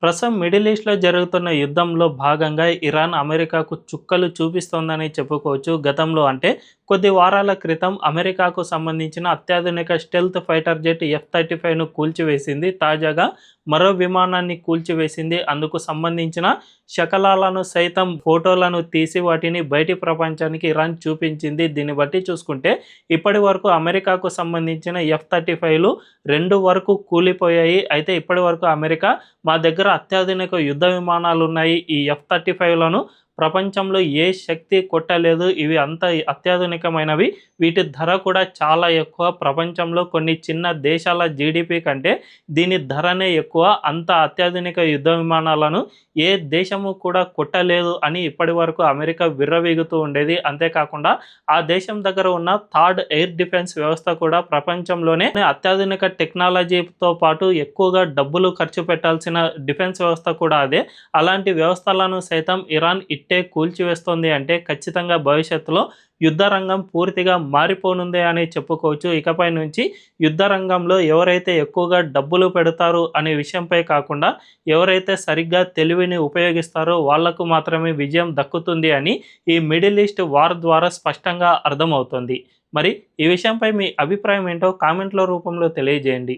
ప్రస్తుతం మిడిల్ ఈస్ట్‌లో జరుగుతున్న యుద్ధంలో భాగంగా ఇరాన్ అమెరికాకు చుక్కలు చూపిస్తోందని చెప్పుకోవచ్చు. గతంలో అంటే కొద్ది వారాల క్రితం అమెరికాకు సంబంధించిన అత్యాధునిక స్టెల్త్ ఫైటర్ జెట్ F-35ను కూల్చివేసింది. తాజాగా మరో విమానాన్ని కూల్చివేసింది. అందుకు సంబంధించిన శకలాలను సైతం ఫోటోలను తీసి వాటిని బయటి ప్రపంచానికి ఇరాన్ చూపించింది. దీన్ని బట్టి చూసుకుంటే ఇప్పటి వరకు అమెరికాకు సంబంధించిన F-35లు 2 వరకు కూలిపోయాయి. అయితే ఇప్పటి వరకు అమెరికా మా దగ్గర అత్యాధునిక యుద్ధ విమానాలున్నాయి. ఈ F-35లను ప్రపంచంలో ఏ శక్తి కొట్టలేదు. ఇవి అంత అత్యాధునికమైనవి. వీటి ధర కూడా చాలా ఎక్కువ. ప్రపంచంలో కొన్ని చిన్న దేశాల జీడీపీ కంటే దీని ధరనే ఎక్కువ. అంత అత్యాధునిక యుద్ధ విమానాలను ఏ దేశము కూడా కొట్టలేదు అని ఇప్పటి వరకు అమెరికా విర్రవీగుతూ ఉండేది. అంతేకాకుండా ఆ దేశం దగ్గర ఉన్న థర్డ్ ఎయిర్ డిఫెన్స్ వ్యవస్థ కూడా ప్రపంచంలోనే అత్యాధునిక టెక్నాలజీతో పాటు ఎక్కువగా డబ్బులు ఖర్చు పెట్టాల్సిన డిఫెన్స్ వ్యవస్థ కూడా అదే. అలాంటి వ్యవస్థలను సైతం ఇరాన్ ఇట్టే కూల్చివేస్తోంది అంటే ఖచ్చితంగా భవిష్యత్తులో యుద్ధ రంగం పూర్తిగా మారిపోనుందే అని చెప్పుకోవచ్చు. ఇకపై నుంచి యుద్ధ రంగంలో ఎవరైతే ఎక్కువగా డబ్బులు పెడతారు అనే విషయంపై కాకుండా ఎవరైతే సరిగ్గా తెలివిని ఉపయోగిస్తారో వాళ్లకు మాత్రమే విజయం దక్కుతుంది అని ఈ మిడిల్ ఈస్ట్ వార్ ద్వారా స్పష్టంగా అర్థమవుతుంది. మరి ఈ విషయంపై మీ అభిప్రాయం ఏంటో కామెంట్ల రూపంలో తెలియజేయండి.